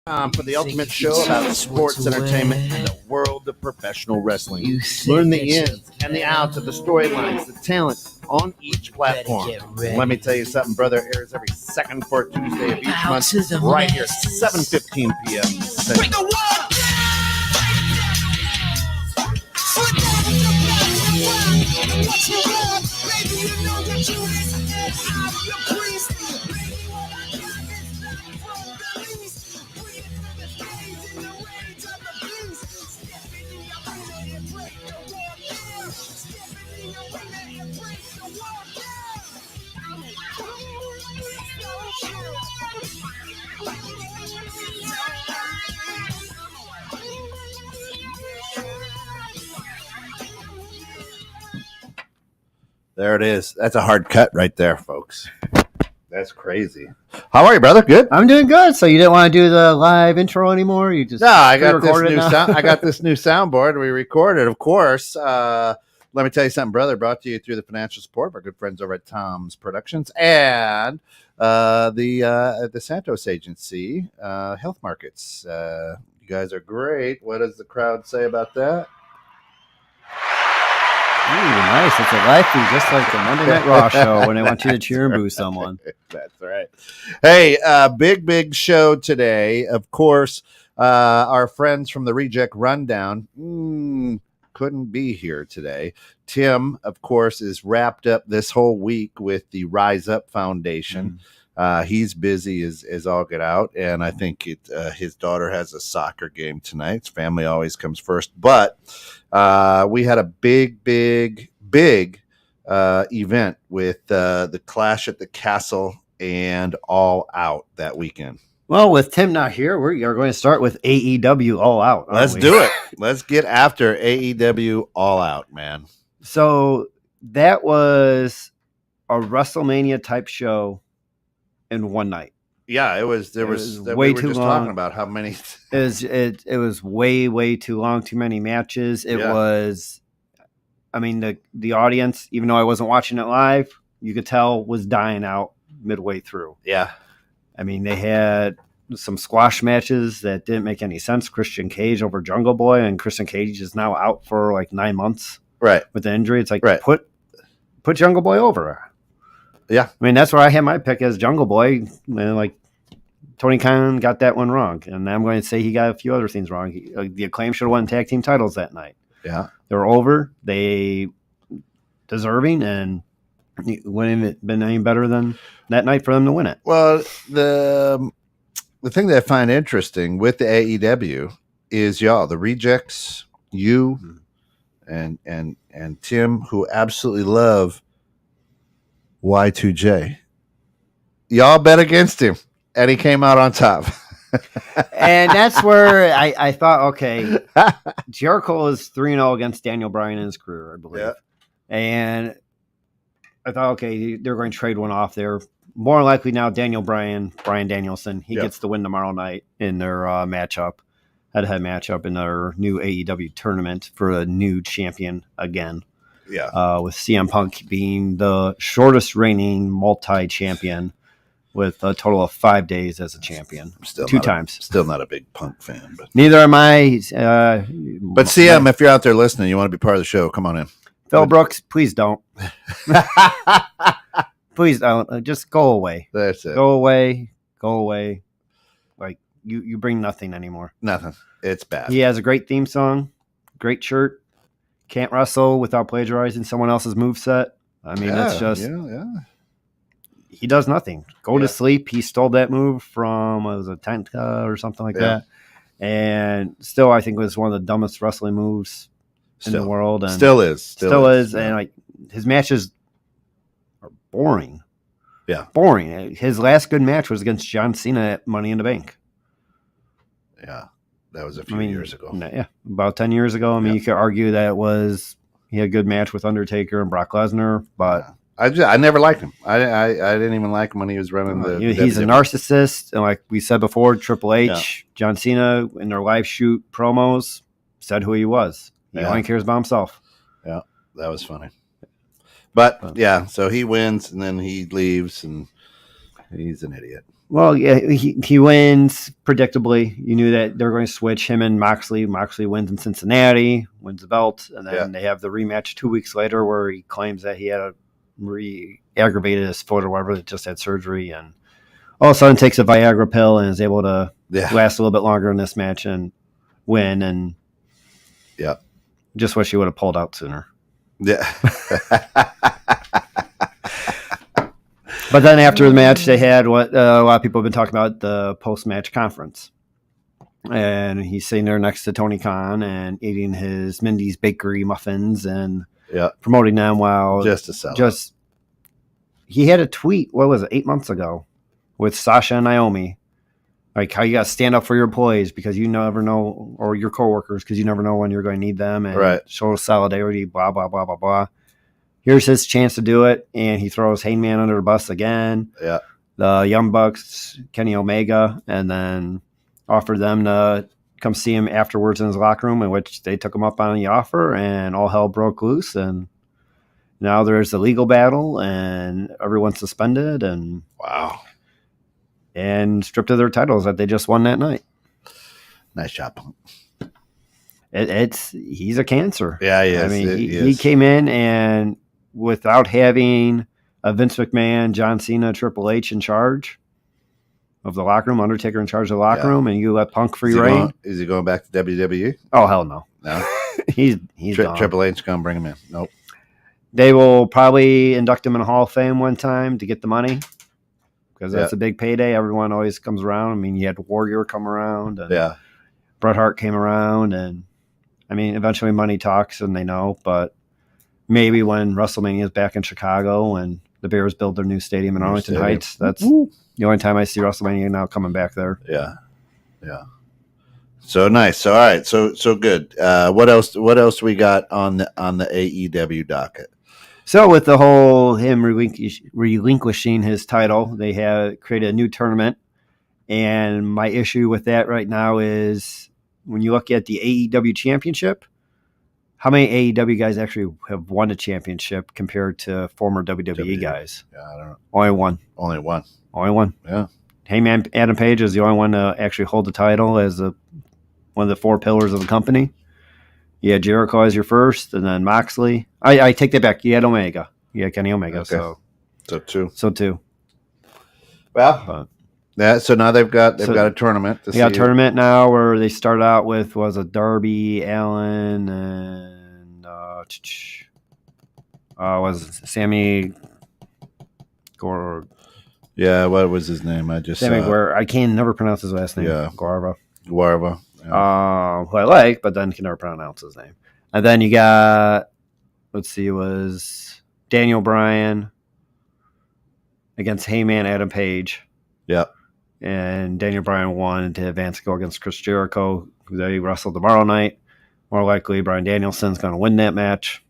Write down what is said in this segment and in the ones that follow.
For the ultimate show about sports entertainment and the world of professional wrestling. Learn the ins and the outs of the storylines, the talent on each platform. Let me tell you something, brother. Airs every second fourth Tuesday of each month, right here, 7:15 p.m. Bring the world. Baby, you know that you is I'm your priest. Baby, what I got is not for the least. Bring it to the stage in the rage of the beast. Step into your arena and break the wall down. Step into your arena and break the wall down. There it is. That's a hard cut right there, folks. That's crazy. How are you, brother? Good? I'm doing good. So you didn't want to do the live intro anymore? You just I got this new sound. I got this new soundboard. We recorded, of course. Let me tell you something, brother. Brought to you through the financial support of our good friends over at Tom's Productions and the Santos Agency, Health Markets. You guys are great. What does the crowd say about that? Ooh, nice. It's a live feed, just like the Monday Night Raw show when they want you to cheer and boo someone. That's right. Hey, big show today. Of course, our friends from the Reject Rundown couldn't be here today. Tim, of course, is wrapped up this whole week with the Rise Up Foundation. He's busy as all get out, and I think his daughter has a soccer game tonight. His family always comes first, but we had a big event with the Clash at the Castle and All Out that weekend. Well, with Tim not here, we are going to start with AEW All Out. Let's do it. Let's get after AEW All Out, man. So that was a WrestleMania type show in one night. Yeah, it was way we were too just long. talking about how many It was way too long, too many matches. It was, I mean, the audience, even though I wasn't watching it live, you could tell was dying out midway through. Yeah. I mean, they had some squash matches that didn't make any sense. Christian Cage over Jungle Boy, and Christian Cage is now out for like 9 months. Right. With the injury. It's like, right. Put Jungle Boy over. Yeah. I mean, that's where I had my pick as Jungle Boy. And like, Tony Khan got that one wrong. And I'm going to say he got a few other things wrong. The Acclaim should have won tag team titles that night. Yeah. They were over. They deserving, and it wouldn't have been any better than that night for them to win it. Well, the thing that I find interesting with the AEW is the Rejects, you and Tim, who absolutely love Y2J. Y'all bet against him, and he came out on top. And that's where I thought, okay, Jericho is 3-0 against Daniel Bryan in his career, I believe. Yeah. And I thought, okay, they're going to trade one off there. More likely now, Bryan Danielson, he gets the win tomorrow night in their matchup, head-to-head matchup in their new AEW tournament for a new champion again. Yeah. With CM Punk being the shortest reigning multi-champion with a total of 5 days as a champion. Two times. Still not a big Punk fan. But. Neither am I. But CM, if you're out there listening, you want to be part of the show, come on in. Phil Brooks, please don't. Please don't. Just go away. That's it. Go away. Like, you bring nothing anymore. Nothing. It's bad. He has a great theme song, great shirt. Can't wrestle without plagiarizing someone else's moveset. I mean, it's just... Yeah. He does nothing. Go to sleep. He stole that move from, was it Tanka or something like that. And still, I think it was one of the dumbest wrestling moves in the world. And still is. Yeah. And like his matches are boring. Yeah. Boring. His last good match was against John Cena at Money in the Bank. Yeah. That was a few years ago. Yeah. About 10 years ago. I mean, you could argue that he had a good match with Undertaker and Brock Lesnar, but... Yeah. I never liked him. I didn't even like him when he was running He's a narcissist, and like we said before, Triple H, John Cena in their live shoot promos said who he was. He only cares about himself. Yeah, that was funny. But so he wins, and then he leaves, and he's an idiot. Well, yeah, he wins predictably. You knew that they're going to switch him and Moxley. Moxley wins in Cincinnati, wins the belt, and then they have the rematch 2 weeks later where he claims that he had aggravated his foot or whatever, that just had surgery, and all of a sudden takes a Viagra pill and is able to last a little bit longer in this match and win. And just wish he would have pulled out sooner. Yeah. But then after the match, they had what a lot of people have been talking about, the post-match conference. And he's sitting there next to Tony Khan and eating his Mindy's Bakery muffins and promoting them while just to sell. He had a tweet, what was it, 8 months ago, with Sasha and Naomi. Like how you got to stand up for your employees because you never know, or your coworkers because you never know when you're going to need them, and show solidarity, blah, blah, blah, blah, blah. Here's his chance to do it, and he throws Hangman under the bus again. Yeah. The Young Bucks, Kenny Omega, and then offered them to come see him afterwards in his locker room, in which they took him up on the offer, and all hell broke loose. And now there's a legal battle, and everyone's suspended, and and stripped of their titles that they just won that night. Nice job, Punk. He's a cancer. Yeah, he is. I mean, he came in and without having a Vince McMahon, John Cena, Triple H in charge of the locker room, Undertaker in charge of the locker room, and you let Punk free reign. Is he going back to WWE? Oh, hell no. No. he's gone. Triple H going to bring him in. Nope. They will probably induct him in the Hall of Fame one time to get the money because that's a big payday. Everyone always comes around. I mean, you had Warrior come around. And Bret Hart came around. And, I mean, eventually money talks and they know. But maybe when WrestleMania is back in Chicago and the Bears build their new stadium in Arlington Heights, that's the only time I see WrestleMania now coming back there. Yeah. Yeah. So nice. So all right. So good. What else we got on the AEW docket? So with the whole him relinquishing his title, they have created a new tournament. And my issue with that right now is when you look at the AEW championship, how many AEW guys actually have won a championship compared to former WWE guys? Yeah, I don't know. Only one. Only one. Yeah. Heyman Adam Page is the only one to actually hold the title as one of the four pillars of the company. You had Jericho as your first, and then Moxley. I take that back. You had Omega. You had Kenny Omega. Okay. So two. Well, so now they've got a tournament. They got a tournament now where they start out with Darby Allin and was Sammy Gore. Yeah, what was his name? Sammy Guevara. I can never pronounce his last name. Yeah, Guevara. Yeah. Who I like, but then can never pronounce his name. And then you got, it was Daniel Bryan against Heyman Adam Page. Yep. And Daniel Bryan won to advance to go against Chris Jericho, who they wrestle tomorrow night. More likely, Bryan Danielson's going to win that match.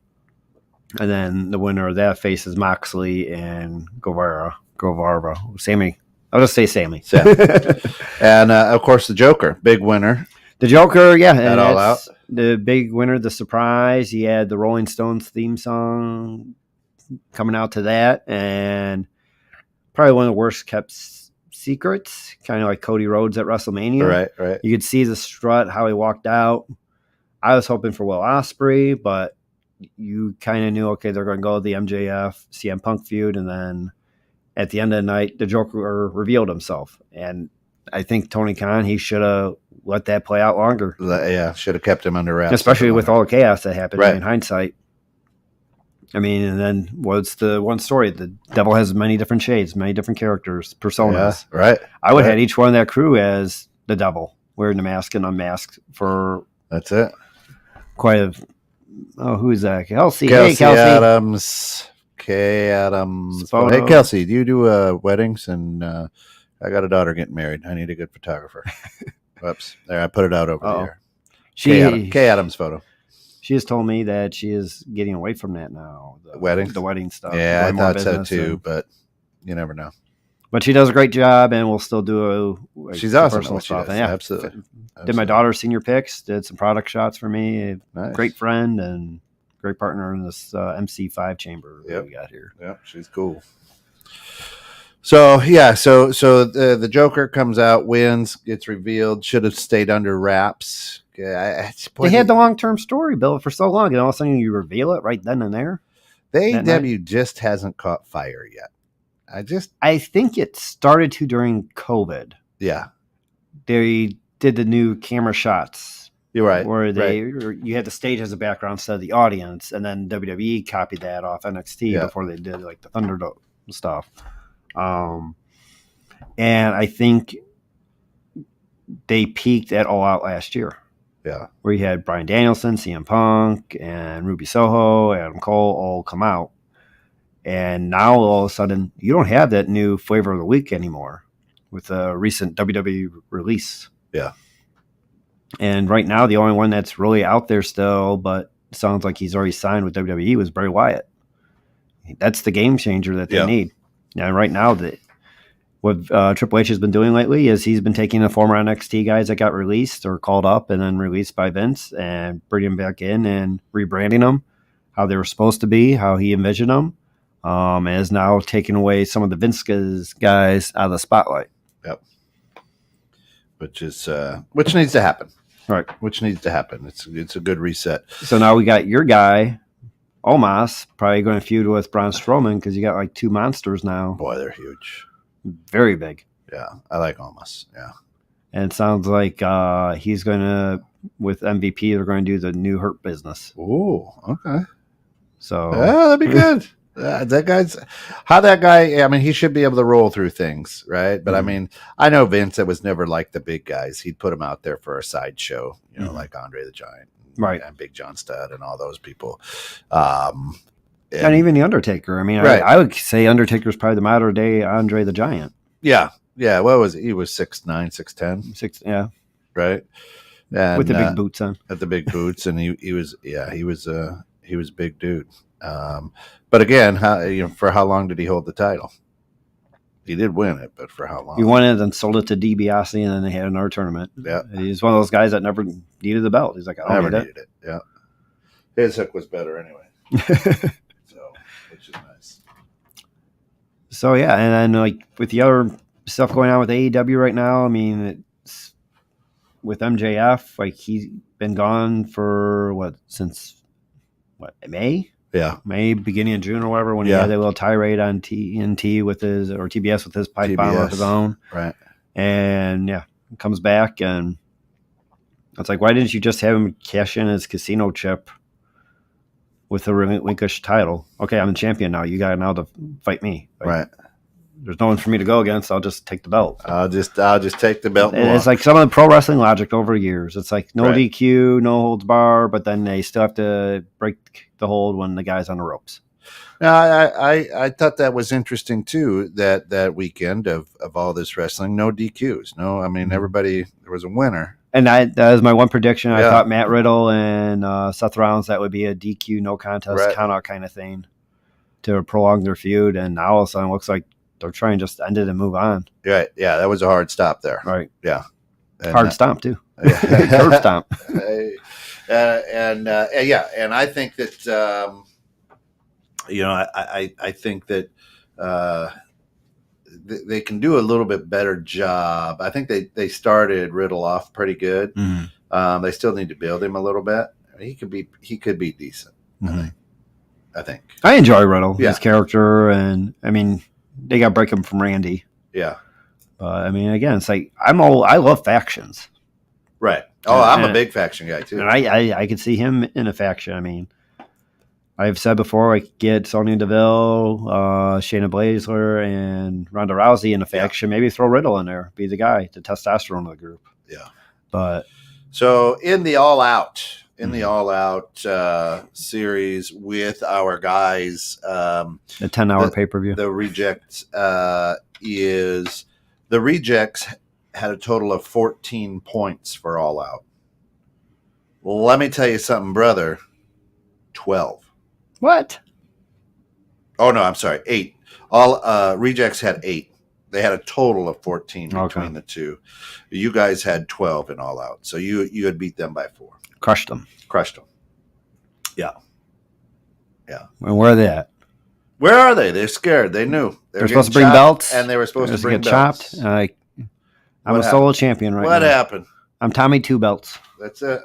And then the winner of that faces Moxley and Guevara. Sammy. I'll just say Sammy. And, of course, the Joker, big winner. The Joker, yeah. And All Out. The big winner, the surprise. He had the Rolling Stones theme song coming out to that. And probably one of the worst kept secrets, kind of like Cody Rhodes at WrestleMania. Right. You could see the strut, how he walked out. I was hoping for Will Ospreay, but you kind of knew, okay, they're going to go the MJF, CM Punk feud, and then at the end of the night, the Joker revealed himself. And I think Tony Khan, he should have let that play out longer. Yeah, should have kept him under wraps. Especially with all the chaos that happened in hindsight. I mean, and then what's the one story? The devil has many different shades, many different characters, personas. Yeah, right. I would have had each one of that crew as the devil, wearing the mask and unmasked for... That's it. Quite a... Oh, who is that? Kelsey. Hey, Kelsey Adams. Kay Adams. Oh, hey, Kelsey, do you do weddings? And I got a daughter getting married. I need a good photographer. Whoops. There, I put it out over there. Kay Adams photo. She has told me that she is getting away from that now. The wedding stuff. Yeah, I thought so too, but you never know. But she does a great job, and we'll still do she's awesome. Personal stuff. Yeah, absolutely. Did my daughter's senior pics, did some product shots for me. Nice. Great friend and great partner in this MC5 chamber that we got here. Yep, she's cool. So the Joker comes out, wins, gets revealed. Should have stayed under wraps. They had the long-term story built for so long, and all of a sudden you reveal it right then and there. The AEW just hasn't caught fire yet. I think it started to during COVID. Yeah, they did the new camera shots. You're right. Where you had the stage as a background instead of the audience, and then WWE copied that off NXT before they did like the Thunderdome stuff. And I think they peaked at All Out last year. Yeah. Where you had Bryan Danielson, CM Punk, and Ruby Soho, Adam Cole all come out. And now all of a sudden, you don't have that new flavor of the week anymore with a recent WWE release. Yeah. And right now, the only one that's really out there still, but sounds like he's already signed with WWE, was Bray Wyatt. That's the game changer that they need. And right now, what Triple H has been doing lately is he's been taking the former NXT guys that got released or called up and then released by Vince and bringing them back in and rebranding them how they were supposed to be, how he envisioned them, and is now taking away some of the Vince guys out of the spotlight. Yep. Which needs to happen. Right. Which needs to happen. It's a good reset. So now we got your guy, Omos, probably going to feud with Braun Strowman because you got like two monsters now. Boy, they're huge. Very big. Yeah, I like Omos. Yeah. And it sounds like he's going to, with MVP, they're going to do the new Hurt business. Ooh, okay. So yeah, that'd be good. That guy, I mean, he should be able to roll through things, right? But I mean, I know Vince, it was never like the big guys. He'd put them out there for a sideshow, like Andre the Giant, right, and Big John Studd and all those people. And even the Undertaker. I mean, right. I would say Undertaker's probably the modern day Andre the Giant. Yeah. What was he? Was 6'9", 6'10"? Yeah. Right. And, with the big boots on. At the big boots, and he was a big dude. But again, for how long did he hold the title? He did win it, but for how long? He won it and sold it to DiBiase, and then they had another tournament. Yeah. He's one of those guys that never needed the belt. He's like, I never needed it. Yeah. His hook was better anyway. Which is nice. So yeah, and then like with the other stuff going on with AEW right now, I mean, it's with MJF, like he's been gone for since May? Yeah, May, beginning of June or whatever, when he had that little tirade on TNT with his, or TBS with his pipe bomb of his own. Right. And comes back, and it's like, why didn't you just have him cash in his casino chip with the relinquished title? Okay, I'm the champion now. You got now to fight me. Like, right. There's no one for me to go against. I'll just take the belt. I'll just take the belt. It's like some of the pro wrestling logic over years. It's like no DQ, no holds bar, but then they still have to break the hold when the guy's on the ropes. Now, I thought that was interesting too. That weekend of all this wrestling, no DQs. No, I mean everybody. There was a winner. And that was my one prediction. I thought Matt Riddle and Seth Rollins, that would be a DQ, no contest, count out kind of thing to prolong their feud. And now all of a sudden it looks like they're trying to just end it and move on. Right. Yeah, that was a hard stop there. Right. Yeah. And, hard stomp too. Curb stomp. And I think that I think that they can do a little bit better job. I think they started Riddle off pretty good. Mm-hmm. They still need to build him a little bit. He could be decent. Mm-hmm. I think. I enjoy Riddle, his character, and I mean they got to break him from Randy. Yeah. I mean, again, it's like I love factions. Right. Oh, I'm a big faction guy too. And I could see him in a faction. I mean, I've said before, I could get Sonya Deville, Shayna Baszler, and Ronda Rousey in a faction. Maybe throw Riddle in there, be the guy, the testosterone of the group. Yeah. But so in the All Out series with our guys, the 10-hour pay-per-view, the Rejects the Rejects had a total of 14 points for All Out. Well, let me tell you something, brother. 12. What? Oh no, I'm sorry. 8. All Rejects had 8. They had a total of 14 between the two. You guys had 12 in All Out, so you had beat them by 4. Crushed them. Yeah. And where are they at? Where are they? They're scared. They knew They're supposed to bring chopped, belts, and they were supposed to bring get belts. chopped. I'm What a solo champion right What now. happened? I'm Tommy 2 belts. That's it.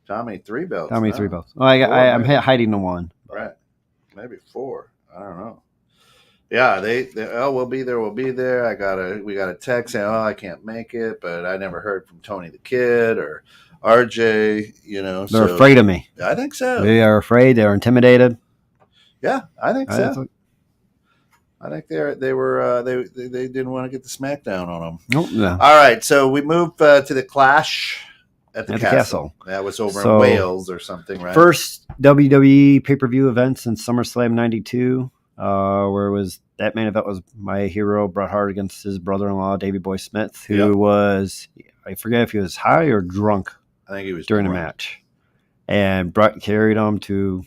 Tommy 3 belts. Tommy now. 3 belts. Well, I'm hiding the one. Right. Maybe 4. I don't know. Yeah, they we'll be there. We got a text saying, I can't make it, but I never heard from Tony the Kid or RJ. They're afraid of me. I think so. They are afraid. They're intimidated. Yeah, I think so. I think they didn't want to get the smackdown on them. Nope. No. All right, so we move to the Clash at the castle. That was over in Wales or something, right? First WWE pay-per-view event since SummerSlam '92, where that main event was my hero Bret Hart against his brother-in-law Davey Boy Smith, who was, I forget if he was high or drunk. I think he was during the match, and Bret carried him to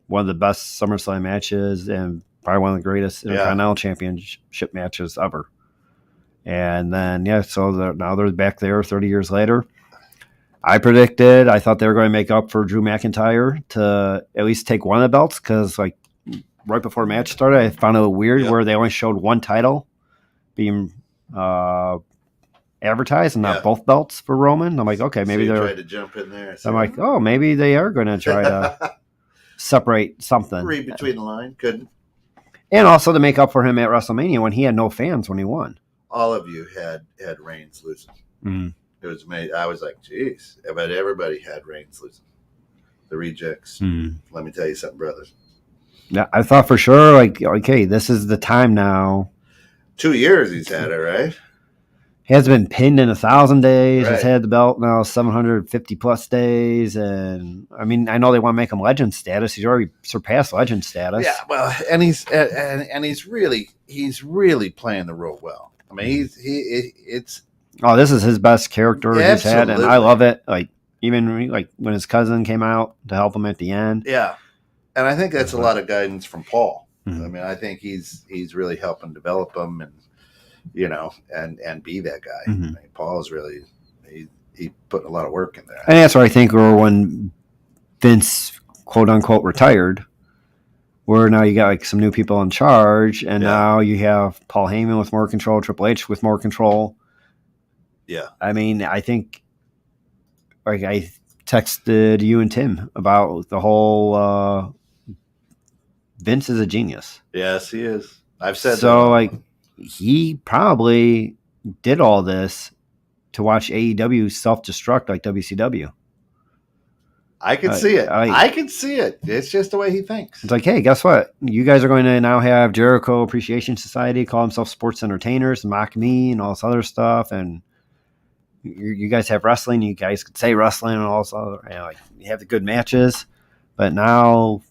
one of the best SummerSlam matches and probably one of the greatest Intercontinental Championship matches ever. And then, so now they're back there 30 years later. I thought they were going to make up for Drew McIntyre to at least take one of the belts, because right before the match started, I found it a little weird where they only showed one title being advertised and not both belts for Roman. I'm like, okay, maybe they're tried to jump in there. I'm like, maybe they are going to try to separate something. Read between the line, couldn't. And also to make up for him at WrestleMania when he had no fans when he won. All of you had Reigns losing. Mm-hmm. It was amazing. I was like, geez. But everybody had Reigns losing. The rejects. Mm-hmm. Let me tell you something, brothers. Yeah, I thought for sure, okay, this is the time now. 2 years he's had it, right? He has been pinned in 1,000 days. Right. He's had the belt now 750 plus days, and I mean, I know they want to make him legend status. He's already surpassed legend status. Yeah, well, and he's really playing the role well. I mean, this is his best character he's had, and I love it. Even when his cousin came out to help him at the end. Yeah, and I think that's a lot of guidance from Paul. Mm-hmm. I mean, I think he's really helping develop him and be that guy. Mm-hmm. I mean, Paul's really he put a lot of work in there. And that's what I think when Vince quote unquote retired, where now you got some new people in charge, and now you have Paul Heyman with more control, Triple H with more control. Yeah. I mean, I think I texted you and Tim about the whole Vince is a genius. Yes, he is. I've said so. That. He probably did all this to watch AEW self-destruct like WCW. I can see it. I can see it. It's just the way he thinks. It's like, hey, guess what? You guys are going to now have Jericho Appreciation Society call themselves sports entertainers and mock me and all this other stuff. And you guys have wrestling. You guys could say wrestling and all this other, you have the good matches. But now,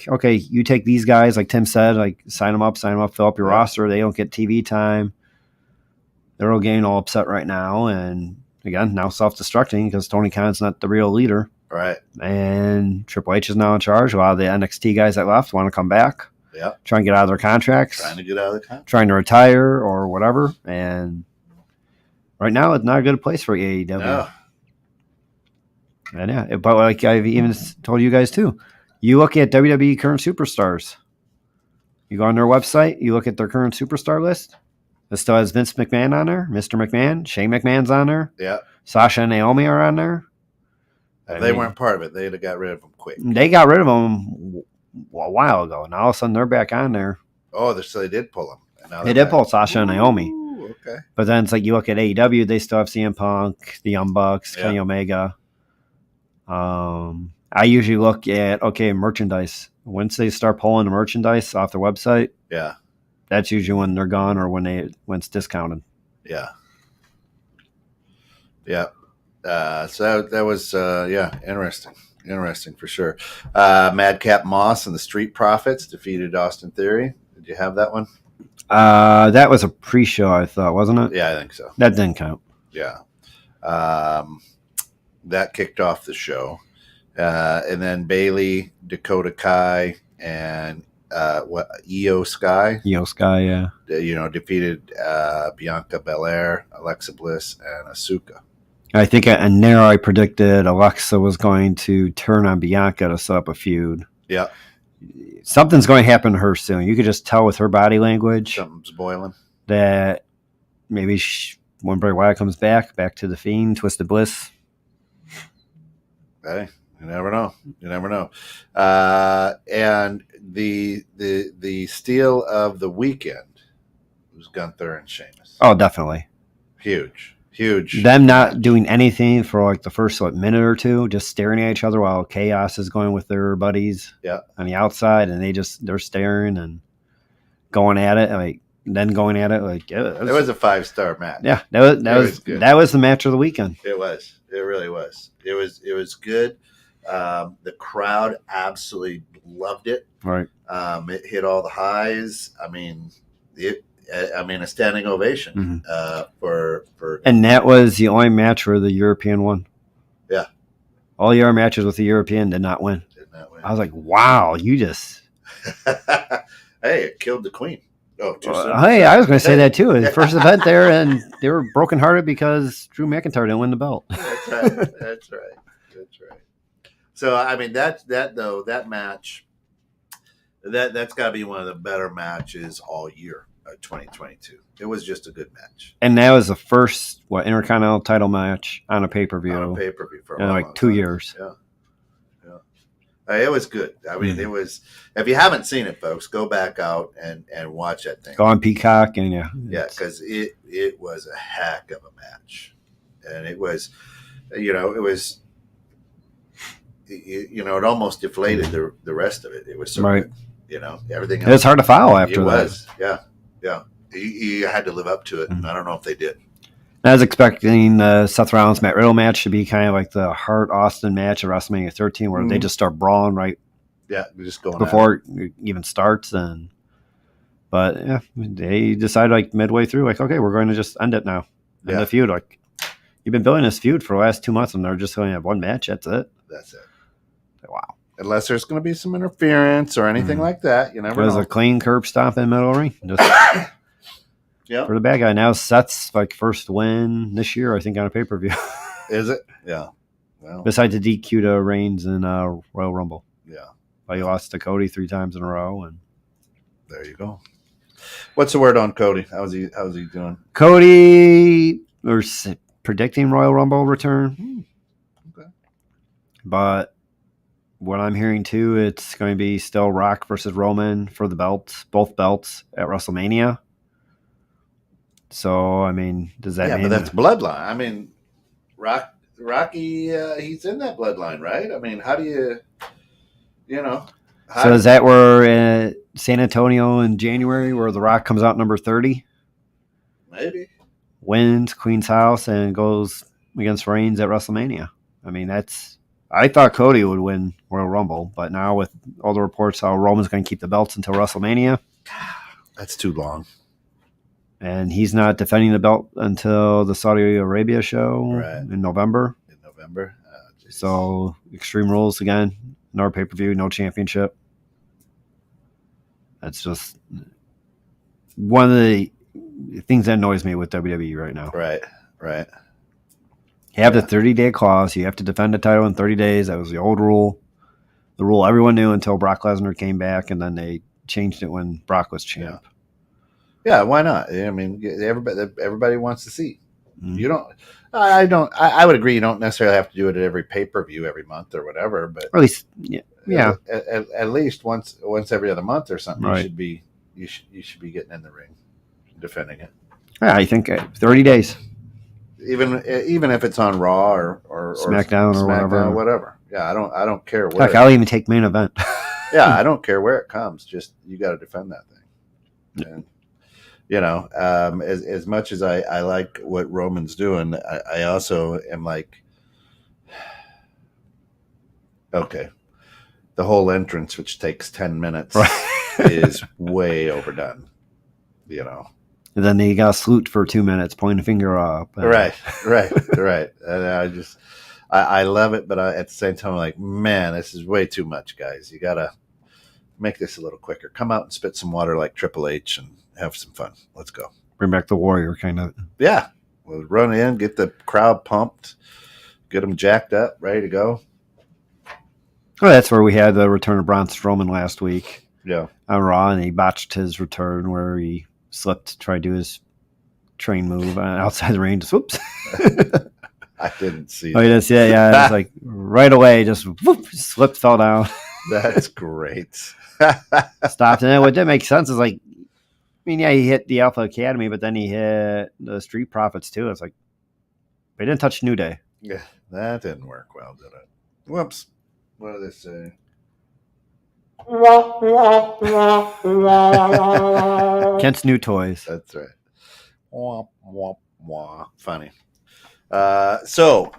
okay, you take these guys, like Tim said, sign them up, fill up your roster. They don't get TV time. They're all getting all upset right now. And again, now self-destructing because Tony Khan's not the real leader. Right. And Triple H is now in charge. A lot of the NXT guys that left want to come back. Yeah. Try and get out of their contracts. Trying to retire or whatever. And right now, it's not a good place for AEW. No. And but I've even told you guys too, you look at WWE current superstars. You go on their website, you look at their current superstar list. It still has Vince McMahon on there, Mr. McMahon, Shane McMahon's on there. Yeah. Sasha and Naomi are on there. They weren't part of it. They'd have got rid of them quick. They got rid of them a while ago. Now all of a sudden they're back on there. Oh, so they did pull them. They did pull Sasha and Naomi. Okay. But then it's you look at AEW, they still have CM Punk, the Young Bucks, Kenny Omega. I usually look at, merchandise. Once they start pulling the merchandise off their website, that's usually when they're gone or when it's discounted. Yeah. Yeah. So that was, interesting for sure. Madcap Moss and the Street Profits defeated Austin Theory. Did you have that one? That was a pre-show, I thought, wasn't it? Yeah, I think so. That didn't count. Yeah. That kicked off the show. And then Bailey, Dakota Kai, and Io Sky. Io Sky, yeah. Defeated Bianca Belair, Alexa Bliss, and Asuka. I think and there I predicted Alexa was going to turn on Bianca to set up a feud. Yeah. something's going to happen to her soon. You could just tell with her body language Something's boiling. that maybe when Bray Wyatt comes back to the Fiend, Twisted Bliss. Hey, you never know. You never know. And the steal of the weekend was Gunther and Sheamus. Oh, definitely. Huge. Them not doing anything for like the first minute or two, just staring at each other while Chaos is going with their buddies on the outside, and they're staring and going at it, like it was a 5-star match. Yeah, that was the match of the weekend. It was. It really was. It was good. The crowd absolutely loved it. Right. It hit all the highs. I mean, a standing ovation for. And that was the only match where the European won. Yeah. All the other matches with the European did not win. I was like, wow, you just. Hey, it killed the Queen. Oh, too soon. Hey, I was going to say that too. The first event there, and they were brokenhearted because Drew McIntyre didn't win the belt. That's right. So I mean that match, that's got to be one of the better matches all year, 2022. It was just a good match, and that was the first Intercontinental title match on a pay-per-view. For in like 2 years. Yeah. It was good. I mean, it was. If you haven't seen it, folks, go back out and watch that thing. Go on Peacock and because it was a heck of a match, and it was, it almost deflated the rest of it. It was so right. Good. Everything else. It was hard to follow after it that. Was, yeah. You had to live up to it, and I don't know if they did. I was expecting Seth Rollins Matt Riddle match to be kind of like the Hart Austin match at WrestleMania 13, where they just start brawling right. Yeah, just going before it even starts, but yeah, they decided like midway through, like, okay, we're going to just end it now. End the feud. Like, you've been building this feud for the last 2 months, and they're just going to have one match. That's it. Wow. Unless there's going to be some interference or anything like that, you never know. It was a clean curb stomp in the middle of the ring. Just for the bad guy. Now Seth's like first win this year, I think, on a pay-per-view. Is it? Yeah. Well, besides the DQ to Reigns in Royal Rumble. Yeah. He lost to Cody 3 times in a row, and there you go. What's the word on Cody? How's he doing? Cody, we're predicting Royal Rumble return. Okay. But what I'm hearing too, it's going to be still Rock versus Roman for the belts, both belts at WrestleMania. So, I mean, does that mean... Yeah, but that's bloodline. I mean, Rocky, he's in that bloodline, right? I mean, how do you... So is that where San Antonio in January, where The Rock comes out number 30? Maybe. Wins Queen's House and goes against Reigns at WrestleMania. I mean, I thought Cody would win Royal Rumble, but now with all the reports how Roman's going to keep the belts until WrestleMania. That's too long. And he's not defending the belt until the Saudi Arabia show in November. So Extreme Rules again. No pay-per-view, no championship. That's just one of the things that annoys me with WWE right now. Right. You have the 30-day clause. You have to defend the title in 30 days. That was the old rule. The rule everyone knew until Brock Lesnar came back, and then they changed it when Brock was champ. Yeah, why not? I mean, everybody wants to see. You don't. I would agree. You don't necessarily have to do it at every pay-per-view every month or whatever, but or at least, yeah. At least once every other month or something. Right. You should be getting in the ring, defending it. Yeah, I think 30 days. Even if it's on Raw or SmackDown or whatever. Yeah, I don't care where. Heck, I'll even take main event. Yeah, I don't care where it comes. Just you got to defend that thing. And, as much as I like what Roman's doing, I also am like, okay, the whole entrance, which takes 10 minutes, is way overdone. And then you got to salute for 2 minutes, point a finger up. Right. And I love it, but at the same time, I'm like, man, this is way too much, guys. You got to make this a little quicker. Come out and spit some water like Triple H and have some fun. Let's go. Bring back the Warrior, kind of. Yeah. We'll run in, get the crowd pumped, get them jacked up, ready to go. Oh, that's where we had the return of Braun Strowman last week Yeah. on Raw, and he botched his return where he slipped to try to do his train move outside the ring. Just whoops. I didn't see Oh, that. you didn't see that? Yeah, it's like right away, just whoop, slipped, fell down, That's great. stopped. And then what did make sense is like, I mean, yeah, he hit the Alpha Academy, but then he hit the Street Profits too. It's like, they didn't touch New Day. Yeah, that didn't work well, did it? Whoops. What did they say? Kent's new toys. That's right. Wah, wah, wah. Funny. So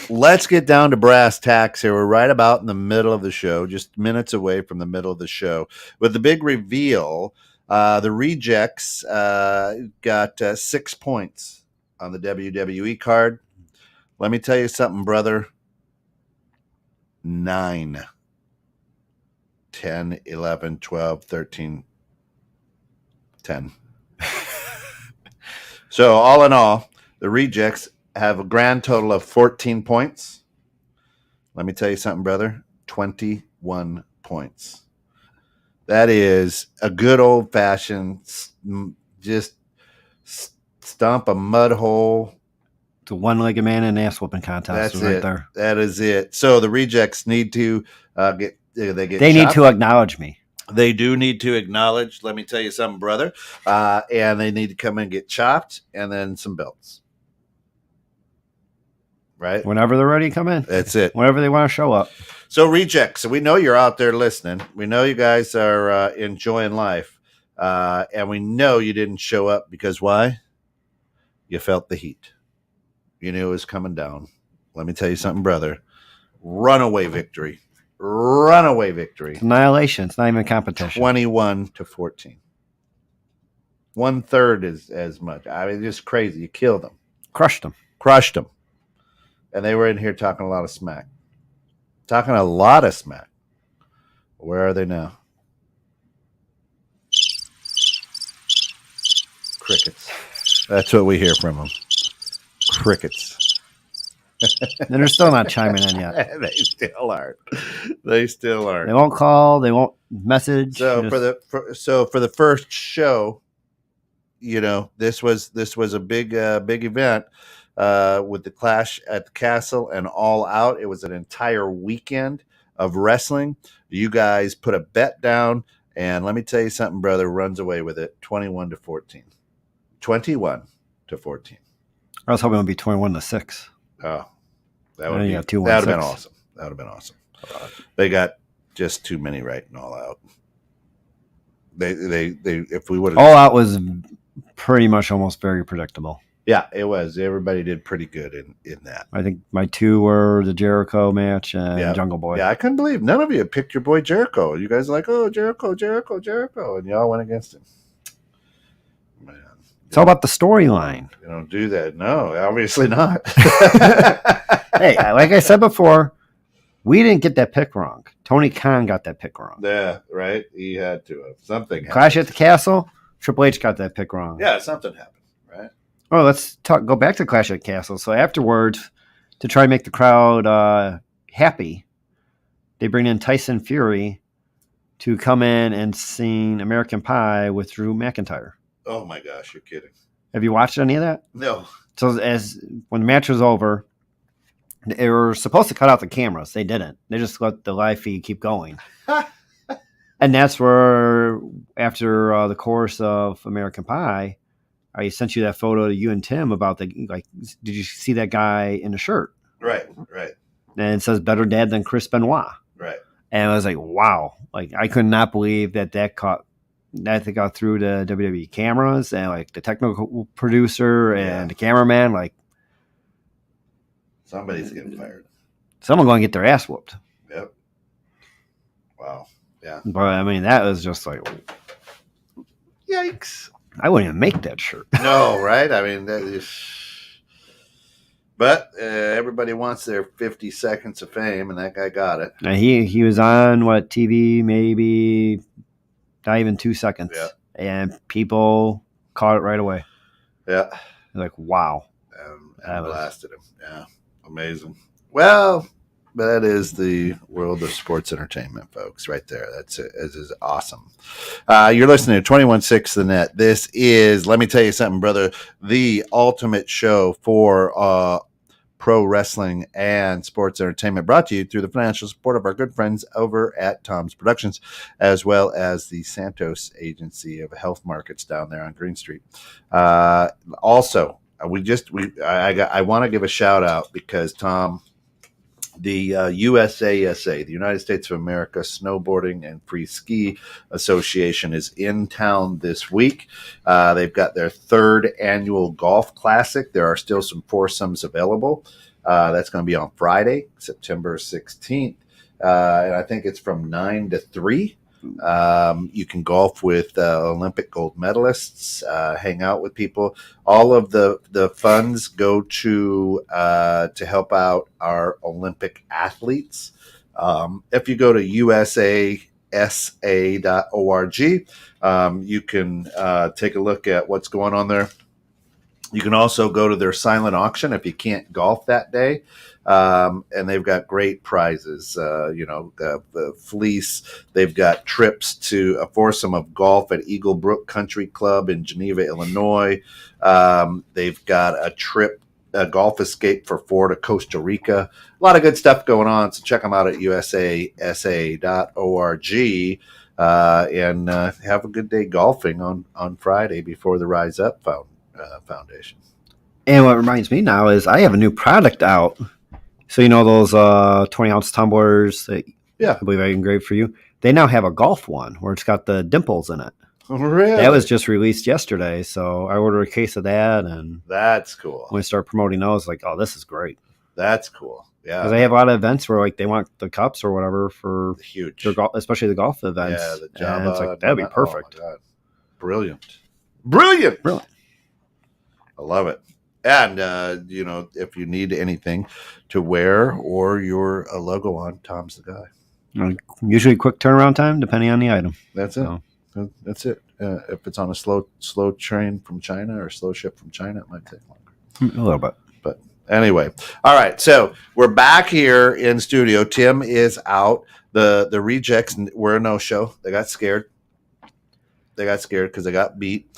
let's get down to brass tacks here. We're right about in the middle of the show, just minutes away from the middle of the show. With the big reveal, the Rejects got 6 points on the WWE card. Let me tell you something, brother. 9, 10, 11, 12, 13, 10. So all in all, the Rejects have a grand total of 14 points. Let me tell you something, brother. 21 points. That is a good old-fashioned just stomp a mud hole. It's a one-legged man and ass whooping contest. That's right it. there. That is it. So the Rejects need to get. They need to acknowledge me. They do need to acknowledge. Let me tell you something, brother. And they need to come in and get chopped, and then some belts. Right? Whenever they're ready to come in. That's it. Whenever they want to show up. So Rejects, so we know you're out there listening. We know you guys are enjoying life. And we know you didn't show up because why? You felt the heat. You knew it was coming down. Let me tell you something, brother. Runaway victory. Runaway victory. It's annihilation. It's not even a competition. 21-14. 1/3 is as much. I mean, just crazy. You killed them. Crushed them. Crushed them. And they were in here talking a lot of smack. Talking a lot of smack. Where are they now? Crickets. That's what we hear from them. Crickets. And they're still not chiming in yet. They still aren't. They still aren't. They won't call. They won't message. So for the first show, you know, this was a big event with the Clash at the Castle and All Out. It was an entire weekend of wrestling. You guys put a bet down, and let me tell you something, brother. Runs away with it, 21-14. 21-14. I was hoping it would be 21-6. Oh, that would Yeah, have 2-1-6. been awesome. That would have been awesome. They got just too many right and All Out. They if we would have All Out was pretty much almost very predictable. Yeah, it was. Everybody did pretty good in that. I think my two were the Jericho match and Yeah. Jungle Boy. Yeah, I couldn't believe none of you picked your boy Jericho. You guys are like, oh, Jericho, Jericho, Jericho, and y'all went against him. Man, It's all about the storyline. you don't do that. No, obviously not. Hey, like I said before, we didn't get that pick wrong. Tony Khan got that pick wrong. Yeah, right. He had to have something. Clash happened. at the Castle, Triple H got that pick wrong. Yeah, something happened. Right. Oh, let's go back to Clash at the Castle. So afterwards, to try and make the crowd happy, they bring in Tyson Fury to come in and sing American Pie with Drew McIntyre. Oh my gosh, you're kidding. Have you watched any of that? No. So when the match was over, they were supposed to cut out the cameras. They didn't. They just let the live feed keep going. And that's where, after the chorus of American Pie, I sent you that photo to you and Tim about did you see that guy in the shirt? Right. And it says better dad than Chris Benoit. Right. And I was like, wow. Like, I could not believe that they got through the WWE cameras and like the technical producer and the cameraman. Like, somebody's getting fired. someone going to get their ass whooped. Yep. Wow. Yeah. But I mean, that was just like, Yikes. I wouldn't even make that shirt. No, right? I mean, that is. But everybody wants their 50 seconds of fame, and that guy got it. Now, he was on TV, maybe not even 2 seconds, and people caught it right away. Yeah. Like, wow. And blasted him. Yeah. Amazing. Well, That is the world of sports entertainment, folks, right there. That's it. It is awesome. You're listening to 21.6 The Net. This is, let me tell you something, brother, the ultimate show for pro wrestling and sports entertainment, brought to you through the financial support of our good friends over at Tom's Productions, as well as the Santos Agency of Health Markets down there on Green Street. Also, I want to give a shout out because Tom, the USASA, the United States of America Snowboarding and Free Ski Association, is in town this week. They've got their third annual golf classic. There are still some foursomes available. That's going to be on Friday, September 16th. And I think it's from 9 to 3. You can golf with Olympic gold medalists, hang out with people. All of the funds go to help out our Olympic athletes. If you go to usasa.org, you can take a look at what's going on there. You can also go to their silent auction if you can't golf that day. And they've got great prizes, the fleece. They've got trips to a foursome of golf at Eagle Brook Country Club in Geneva, Illinois. They've got a golf escape for 4 to Costa Rica. A lot of good stuff going on. So check them out at usasa.org and have a good day golfing on Friday before the Rise Up Foundation. And what reminds me now is I have a new product out. So you know those 20-ounce tumblers that I believe I engraved for you? They now have a golf one where it's got the dimples in it. Really? That was just released yesterday, so I ordered a case of that, and that's cool. When we start promoting those, like, oh, this is great. That's cool. Yeah, because they have a lot of events where like they want the cups or whatever for huge, especially the golf events. Yeah, the Java. It's like that'd be perfect. Oh, Brilliant. I love it. And if you need anything to wear or your logo on, Tom's the guy. Usually quick turnaround time, depending on the item. That's it. That's it. If it's on a slow train from China or slow ship from China, it might take longer. A little bit. But anyway, all right. So we're back here in studio. Tim is out. The rejects were a no-show. They got scared. Because they got beat.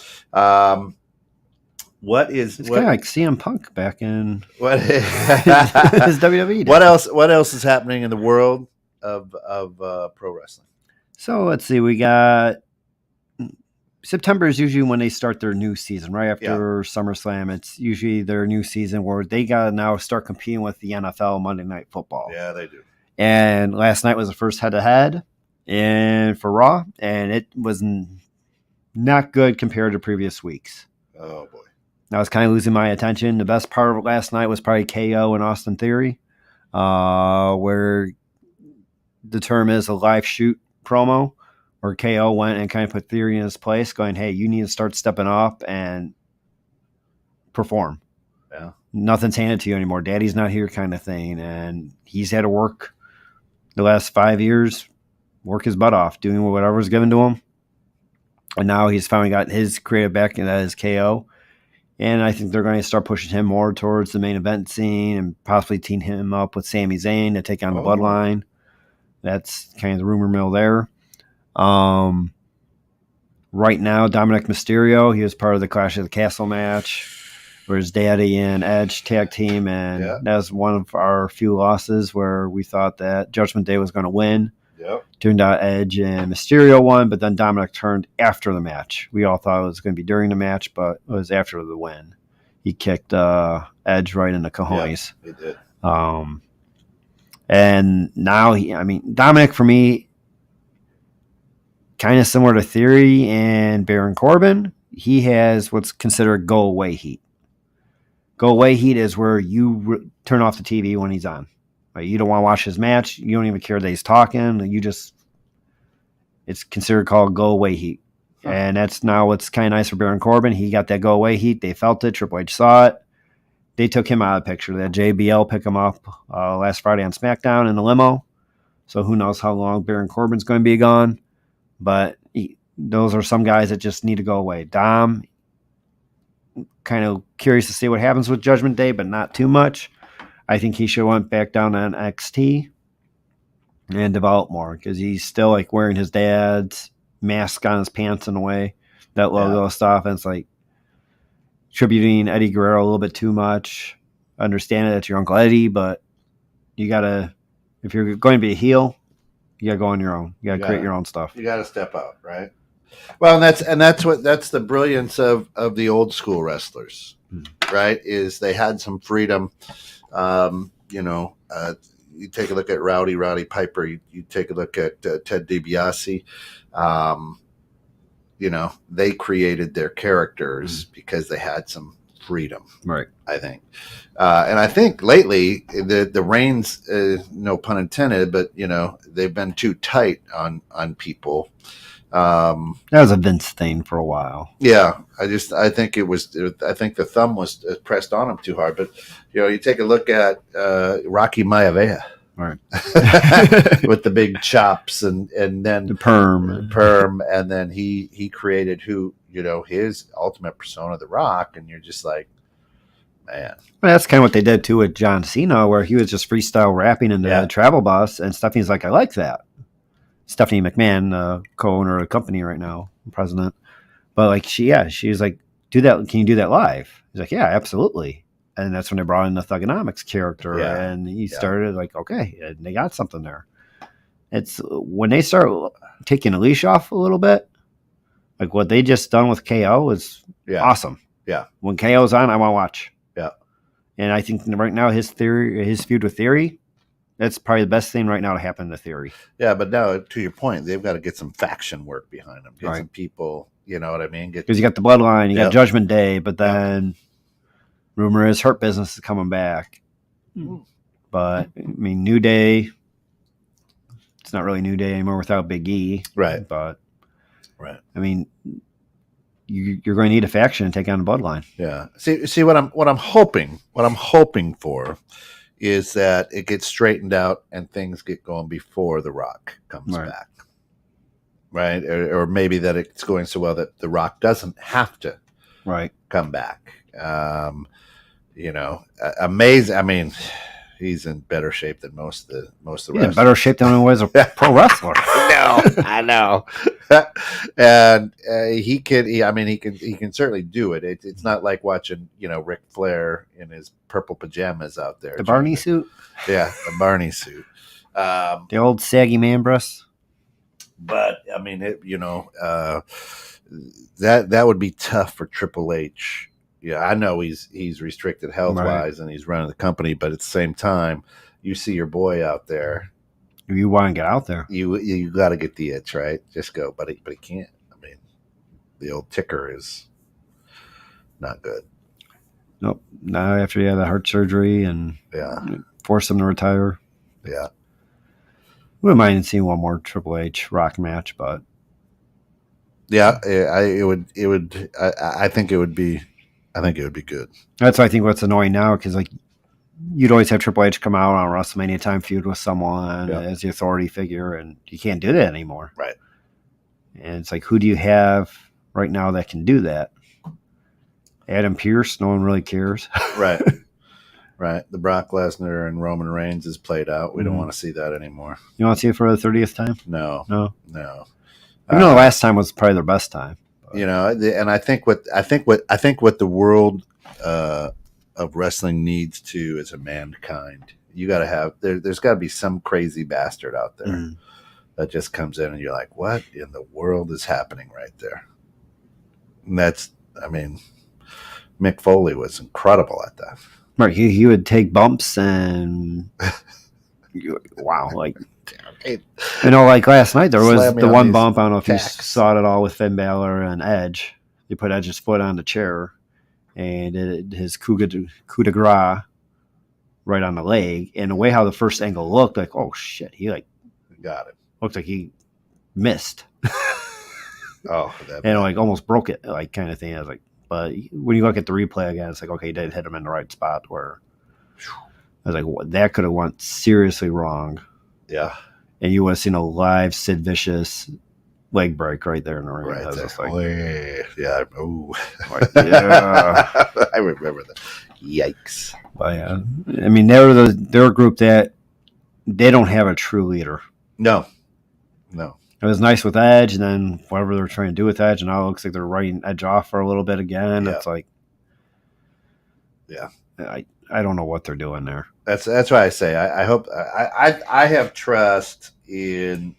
It's kind of like CM Punk back in what his WWE. What else is happening in the world of pro wrestling? So let's see. We got September is usually when they start their new season, right after SummerSlam. It's usually their new season where they got to now start competing with the NFL Monday Night Football. Yeah, they do. And last night was the first head-to-head and for Raw, and it was not good compared to previous weeks. Oh boy. I was kind of losing my attention. The best part of last night was probably KO and Austin Theory, where the term is a live shoot promo, where KO went and kind of put Theory in his place, going, hey, you need to start stepping up and perform. Yeah. Nothing's handed to you anymore. Daddy's not here kind of thing. And he's had to work the last 5 years, work his butt off, doing whatever was given to him. And now he's finally got his creative back, and that is KO. And I think they're going to start pushing him more towards the main event scene and possibly team him up with Sami Zayn to take on the Bloodline. That's kind of the rumor mill there. Right now, Dominic Mysterio, he was part of the Clash of the Castle match where his daddy and Edge tag team, and that was one of our few losses where we thought that Judgment Day was going to win. Yep. Turned out Edge and Mysterio won, but then Dominic turned after the match. We all thought it was going to be during the match, but it was after the win. He kicked Edge right in the cojones. Yeah, he did. And now Dominic for me, kind of similar to Theory and Baron Corbin, he has what's considered go away heat. Go away heat is where you turn off the TV when he's on. Like, you don't want to watch his match. You don't even care that he's talking. It's considered called go away heat. Huh. And that's now what's kind of nice for Baron Corbin. He got that go away heat. They felt it. Triple H saw it. They took him out of the picture. They had JBL pick him up last Friday on SmackDown in the limo. So who knows how long Baron Corbin's going to be gone. But those are some guys that just need to go away. Dom, kind of curious to see what happens with Judgment Day, but not too much. I think he should have went back down to NXT and developed more because he's still like wearing his dad's mask on his pants in a way, that logo stuff. And it's like tributing Eddie Guerrero a little bit too much. Understand it, it's your Uncle Eddie, but you gotta, if you're going to be a heel, you gotta go on your own. You gotta create your own stuff. You gotta step out, right? Well, and that's the brilliance of the old school wrestlers, right? Is they had some freedom. You take a look at Rowdy Piper. You take a look at Ted DiBiase. They created their characters because they had some freedom, right? I think, and I think lately the reins, no pun intended, but they've been too tight on people. That was a Vince thing for a while. Yeah, I think the thumb was pressed on him too hard. But you take a look at Rocky Maivia, right, with the big chops and then the perm, and then he created his ultimate persona, The Rock, and you're just like, man. Well, that's kind of what they did too with John Cena, where he was just freestyle rapping in the travel bus, and Stephanie's like, I like that. Stephanie McMahon, co-owner of the company right now, president. But like she's like, do that. Can you do that live? He's like, yeah, absolutely. And that's when they brought in the Thugonomics character, and he started like, okay, and they got something there. It's when they start taking the leash off a little bit, like what they just done with KO is awesome. Yeah, when KO's on, I want to watch. Yeah, and I think right now his feud with Theory. That's probably the best thing right now to happen to Theory. Yeah, but now, to your point, they've got to get some faction work behind them. Get some people, you know what I mean? Because you got the Bloodline, you got Judgment Day, but then rumor is Hurt Business is coming back. But, I mean, New Day, it's not really New Day anymore without Big E. Right. But, I mean, you're going to need a faction to take on the Bloodline. Yeah. See what I'm hoping for is that it gets straightened out and things get going before The Rock comes back, right? Or maybe that it's going so well that The Rock doesn't have to come back. Amazing. I mean, he's in better shape than most of the wrestlers. In better shape than he was a pro wrestler. I know. And he can certainly do it. It's not like watching Ric Flair in his purple pajamas out there. The Barney suit. Yeah, the Barney suit. The old saggy man breasts. But I mean, that would be tough for Triple H. Yeah, I know he's restricted health wise and he's running the company, but at the same time, you see your boy out there. You want to get out there. You got to get the itch, right? Just go, but he can't. I mean, the old ticker is not good. Nope. Now after he had the heart surgery and forced him to retire. Yeah. Wouldn't mind seeing one more Triple H Rock match, but yeah, it would. I think it would be. I think it would be good. That's I think what's annoying now because like you'd always have Triple H come out on WrestleMania time feud with someone as the authority figure, and you can't do that anymore. Right. And it's like, who do you have right now that can do that? Adam Pearce, no one really cares. Right. Right. The Brock Lesnar and Roman Reigns is played out. We don't want to see that anymore. You want to see it for the 30th time? No. Even though the last time was probably their best time. But. And I think what the world of wrestling needs to is a mankind. You got to have there's got to be some crazy bastard out there that just comes in and you're like, what in the world is happening right there? And that's, I mean, Mick Foley was incredible at that. Right, he would take bumps and wow, like like last night there was the one bump. I don't know if you saw it at all with Finn Balor and Edge. They put Edge's foot on the chair, and his coup de grace right on the leg. And the way how the first angle looked, like, oh shit, he like got it. Looked like he missed. And like almost broke it, like kind of thing. I was like, but when you look at the replay again, it's like, okay, he did hit him in the right spot. Where I was like, that could have went seriously wrong. Yeah. And you would have seen a live Sid Vicious leg break right there in the ring. Right I was there. just like, Yeah. Ooh. yeah. I remember that. Yikes. But yeah, I mean, they're a group that they don't have a true leader. No. It was nice with Edge, and then whatever they're trying to do with Edge, and now it looks like they're writing Edge off for a little bit again. Yeah. It's like, yeah, I don't know what they're doing there. That's why I say I hope I have trust in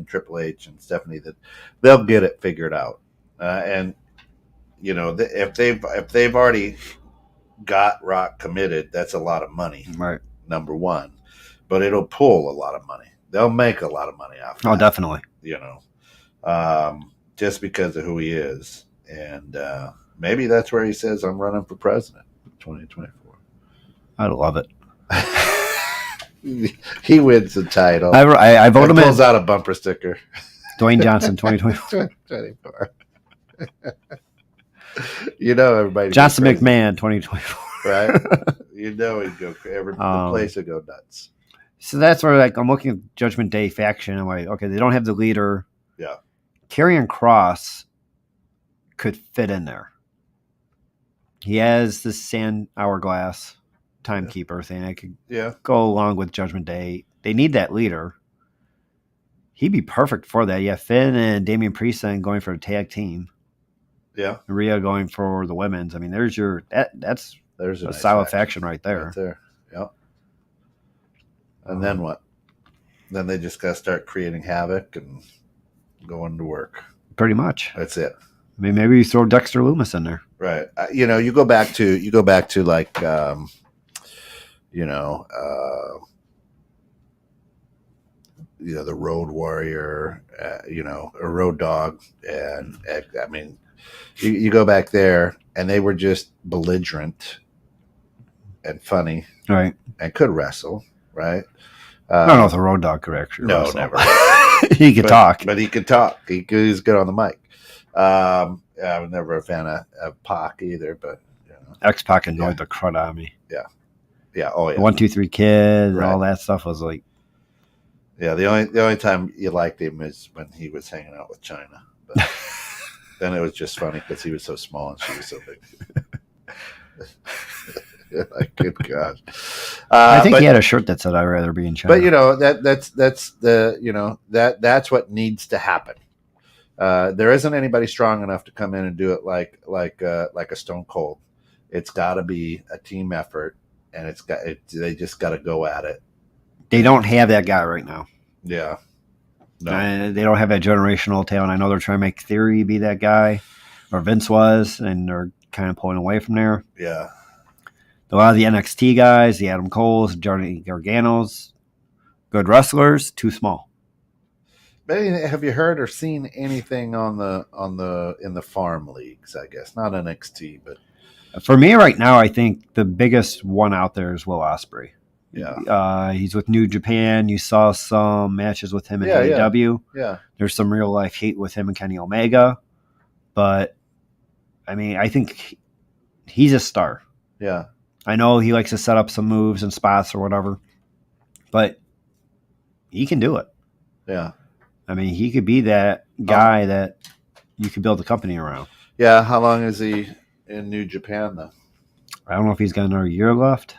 Triple H and Stephanie that they'll get it figured out, and you know if they've already got Rock committed, that's a lot of money, Right? Number one, but it'll pull a lot of money. They'll make a lot of money off of Oh, that, definitely. you know, just because of who he is, and maybe that's where he says I'm running for president in 2024. I love it. He wins the title. I vote him in. Pulls out a bumper sticker. Dwayne Johnson, 2024. 24. You know everybody. Johnson McMahon, 2024. Right? You know he'd go. The place would go nuts. So that's where, like, I'm looking at Judgment Day faction. I'm like, okay, they don't have the leader. Yeah. Karrion Kross could fit in there. He has the sand hourglass timekeeper thing. I could go along with Judgment Day. They need that leader. He'd be perfect for that. Yeah, Finn and Damian Priest then going for a tag team. Yeah. Rhea going for the women's. I mean, there's a nice solid faction right there. Right there. Yep. And then what? Then they just got to start creating havoc and going to work. Pretty much. That's it. I mean, maybe you throw Dexter Loomis in there. Right. You know, you go back to like, the Road Warrior, a Road Dog, and I mean, you go back there, and they were just belligerent and funny, right? And could wrestle, right? I don't know if the Road Dog could actually wrestle. Never. He could talk, but he could talk. He's good on the mic. I was never a fan of Pac either, but X-Pac annoyed the crud out of me. Yeah. Oh yeah. 1, 2, 3 Kid, right. All that stuff was like. Yeah, the only time you liked him is when he was hanging out with China. But then it was just funny because he was so small and she was so big. Like, good God. I think he had a shirt that said, "I'd rather be in China." But that's what needs to happen. There isn't anybody strong enough to come in and do it like a Stone Cold. It's got to be a team effort, and they just got to go at it. They don't have that guy right now. Yeah. No. They don't have that generational talent. I know they're trying to make Theory be that guy, or Vince was, and they're kind of pulling away from there. Yeah. A lot of the NXT guys, the Adam Coles, Johnny Garganos, good wrestlers, too small. But have you heard or seen anything in the farm leagues? I guess not NXT, but for me right now, I think the biggest one out there is Will Ospreay. Yeah, he's with New Japan. You saw some matches with him in AEW. Yeah, there's some real life heat with him and Kenny Omega, but I mean, I think he's a star. Yeah, I know he likes to set up some moves and spots or whatever, but he can do it. Yeah, I mean, he could be that guy that you could build a company around. Yeah, how long is he in New Japan though? I don't know if he's got another year left.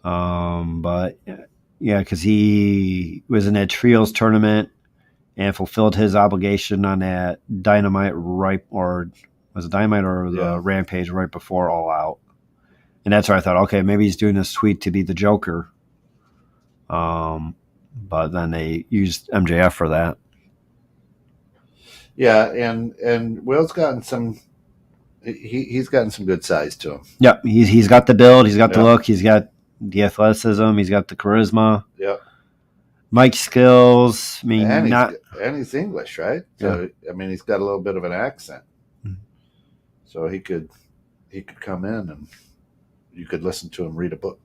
But yeah, because he was in that trios tournament and fulfilled his obligation on that Dynamite the Rampage right before All Out, and that's where I thought, okay, maybe he's doing this tweet to be the Joker. But then they used MJF for that. Yeah, and Will's gotten some. He's gotten some good size to him. Yeah, he's got the build, he's got the look, he's got the athleticism, he's got the charisma. Yep. Mic skills. I mean, and he's English, right? So I mean, he's got a little bit of an accent. Mm-hmm. So he could come in and you could listen to him read a book.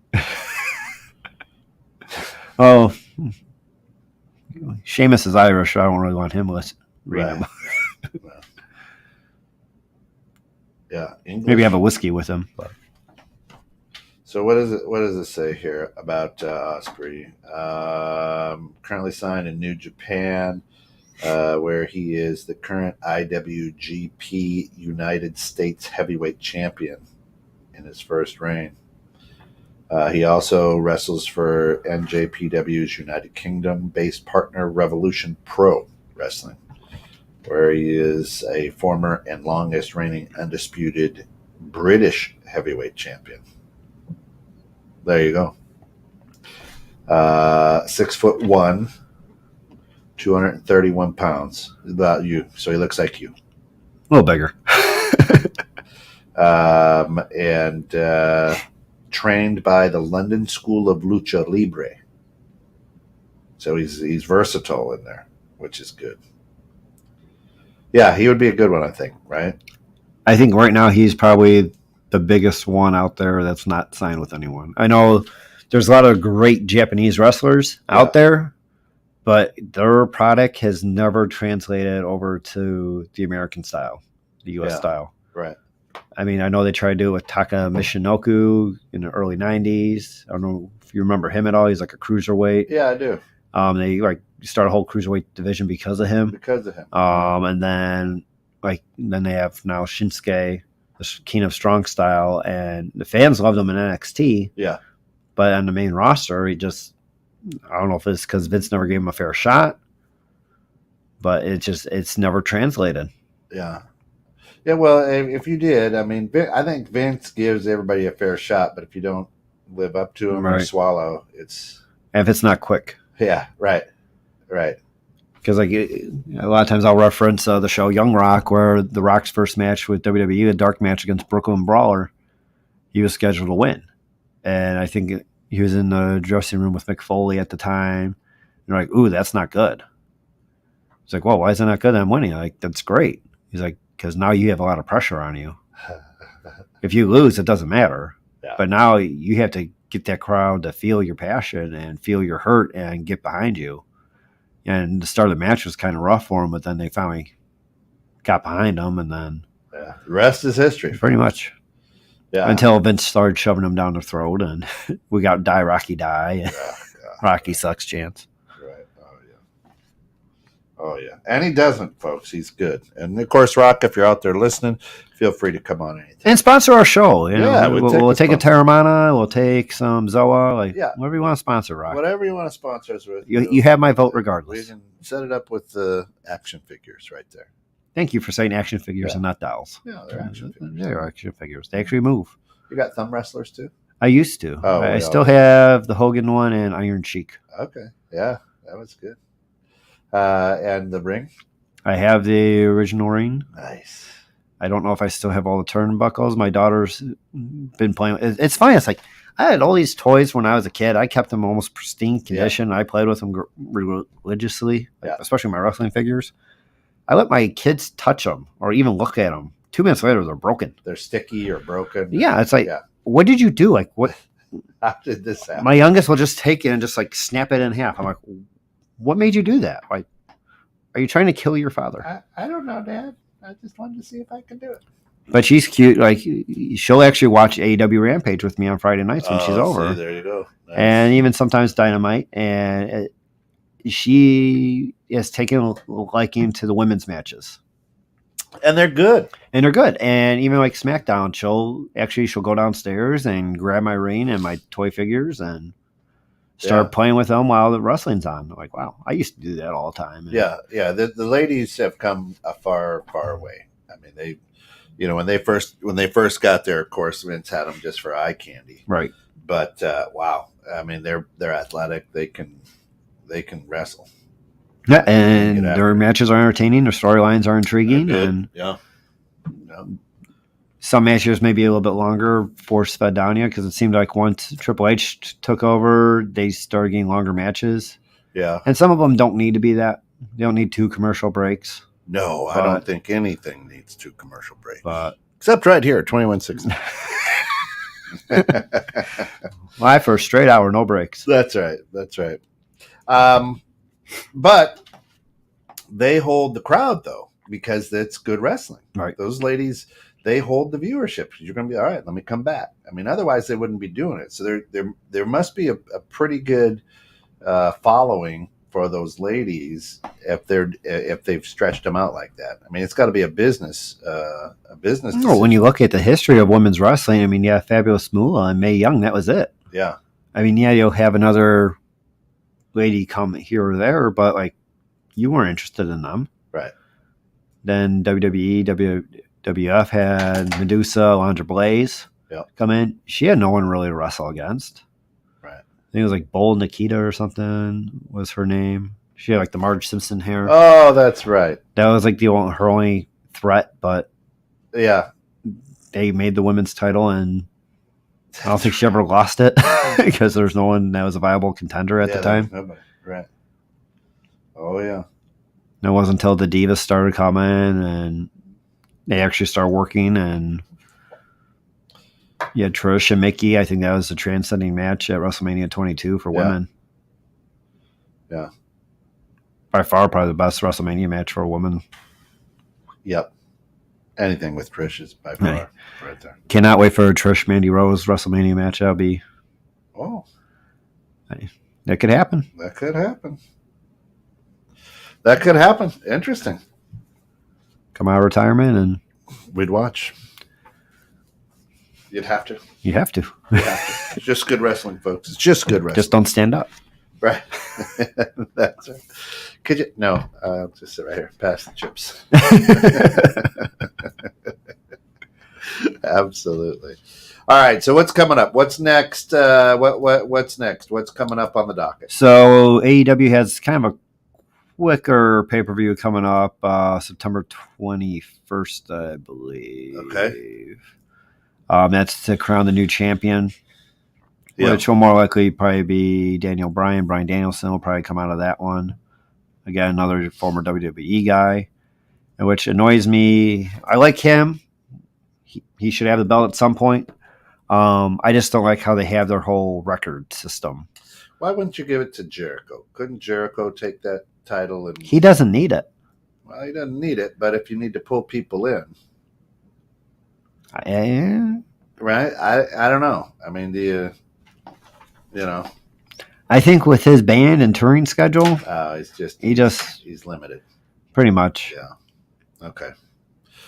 Oh, Sheamus is Irish, so I don't really want him reading a book. Well, yeah, English. Maybe have a whiskey with him. But. So what does it say here about Ospreay? Currently signed in New Japan. where he is the current IWGP United States Heavyweight Champion in his first reign. He also wrestles for NJPW's United Kingdom-based partner Revolution Pro Wrestling, where he is a former and longest reigning undisputed British heavyweight champion. There you go. 6'1", 231 pounds. About you, so he looks like you. A little bigger. And trained by the London School of Lucha Libre. So he's versatile in there, which is good. Yeah, he would be a good one, I think, right? I think right now he's probably the biggest one out there that's not signed with anyone. I know there's a lot of great Japanese wrestlers out there, but their product has never translated over to the American style, the U.S. style. Right. I mean, I know they tried to do it with Taka Michinoku in the early 90s. I don't know if you remember him at all. He's like a cruiserweight. Yeah, I do. They start a whole cruiserweight division because of him. And then they have now Shinsuke, the King of Strong style, and the fans loved him in NXT. Yeah. But on the main roster, I don't know if it's because Vince never gave him a fair shot, but it's never translated. Yeah. Yeah, well, if you did, I mean, I think Vince gives everybody a fair shot, but if you don't live up to him or swallow, it's... And if it's not quick. Yeah, right. Because a lot of times I'll reference the show Young Rock, where The Rock's first match with WWE, a dark match against Brooklyn Brawler, he was scheduled to win. And I think he was in the dressing room with Mick Foley at the time. And they're like, ooh, that's not good. He's like, well, why is it not good? I'm winning. I'm like, that's great. He's like, because now you have a lot of pressure on you. If you lose, it doesn't matter. Yeah. But now you have to get that crowd to feel your passion and feel your hurt and get behind you. And the start of the match was kind of rough for him, but then they finally got behind him, and then... Yeah, the rest is history. Pretty much. Yeah. Until Vince started shoving him down the throat, and we got Die Rocky Die. Rocky sucks chance. Right. Oh, yeah. And he doesn't, folks. He's good. And, of course, Rock, if you're out there listening, feel free to come on anything. And sponsor our show. We'll take a Terramana. We'll take some Zoa. Whatever you want to sponsor, Rock. Whatever you want to sponsor us with. You have my vote regardless. We can set it up with the action figures right there. Thank you for saying action figures and not dolls. Yeah, they're action figures. They're action figures. They actually move. You got thumb wrestlers, too? I used to. I still have the Hogan one and Iron Sheik. Okay. Yeah, that was good. And the ring? I have the original ring. Nice. I don't know if I still have all the turnbuckles. My daughter's been playing. It's funny. It's like I had all these toys when I was a kid. I kept them almost pristine condition. I played with them religiously, especially my wrestling figures. I let my kids touch them or even look at them. 2 minutes later, they're broken. They're sticky or broken. Yeah, it's like, what did you do? Like, what? How did this happen? My youngest will just take it and just snap it in half. I'm like, what made you do that? Like, are you trying to kill your father? I don't know, Dad. I just wanted to see if I could do it. But she's cute. Like, she'll actually watch AEW Rampage with me on Friday nights when she's over. See, there you go. Nice. And even sometimes Dynamite. And she is taking a liking to the women's matches. And they're good. And even like SmackDown, she'll go downstairs and grab my ring and my toy figures and start playing with them while the wrestling's on. I'm like, wow, I used to do that all the time. Yeah. The ladies have come a far way. I mean, they, when they first got there, of course, Vince had them just for eye candy. Right. But wow, I mean, they're athletic. They can wrestle. Yeah, and their matches are entertaining. Their storylines are intriguing, and some matches may be a little bit longer, force fed down you because it seemed like once Triple H took over, they started getting longer matches. Yeah, and some of them don't need to be that. They don't need 2 commercial breaks. No, I don't think anything needs 2 commercial breaks, except right here, 2160. Live for a straight hour, no breaks. That's right. But they hold the crowd, though, because it's good wrestling. Right. Those ladies, they hold the viewership. You're going to be, all right, let me come back. I mean, otherwise they wouldn't be doing it. So there must be a pretty good following for those ladies if they've stretched them out like that. I mean, it's got to be a business. No, when you look at the history of women's wrestling, I mean, yeah, Fabulous Moolah and Mae Young, that was it. Yeah. I mean, yeah, you'll have another lady come here or there, but like you weren't interested in them. Right. Then WWE, WWF had Medusa, Alundra Blaze come in. She had no one really to wrestle against. Right. I think it was like Bold Nikita or something was her name. She had like the Marge Simpson hair. Oh, that's right. That was like her only threat, but yeah, they made the women's title, and I don't think she ever lost it because there's no one that was a viable contender at the time. Nobody. Right. Oh yeah. And it wasn't until the Divas started coming and they actually started working, and you had Trish and Mickey. I think that was the transcending match at WrestleMania 22 for women. Yeah. By far, probably the best WrestleMania match for a woman. Yep. Anything with Trish is by far right there. Cannot wait for a Trish Mandy Rose WrestleMania match. That'll be. Oh. That could happen. That could happen. That could happen. Interesting. Come out of retirement and we'd watch. You'd have to. You have to. It's just good wrestling, folks. It's just good wrestling. Just don't stand up. Right. That's right. Could you? No. I'll just sit right here. Pass the chips. Absolutely. All right. So what's coming up? What's next? What's next? What's coming up on the docket? So AEW has kind of a quicker pay-per-view coming up September 21st, I believe. Okay. That's to crown the new champion, which will more likely probably be Daniel Bryan. Bryan Danielson will probably come out of that one. Again, another former WWE guy, which annoys me. I like him. He should have the belt at some point. I just don't like how they have their whole record system. Why wouldn't you give it to Jericho? Couldn't Jericho take that title? And he doesn't need it. Well, he doesn't need it, but if you need to pull people in. Right? I don't know. I mean, do you I think with his band and touring schedule, he's limited. Pretty much. Yeah. Okay.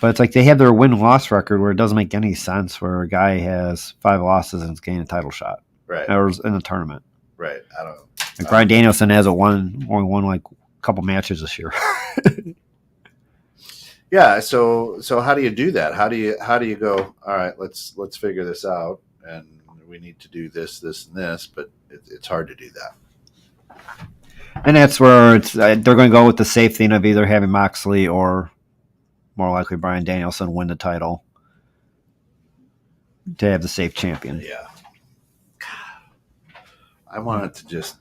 But it's like they have their win-loss record where it doesn't make any sense where a guy has 5 losses and is getting a title shot. Right. Or in a tournament. Right. I don't know. Like Bryan Danielson has only won like a couple matches this year. Yeah, so how do you do that? How do you go, all right, let's figure this out, and we need to do this, and this, but it's hard to do that. And that's where they're going to go with the safe thing of either having Moxley or more likely Bryan Danielson win the title to have the safe champion. Yeah. I want it to just,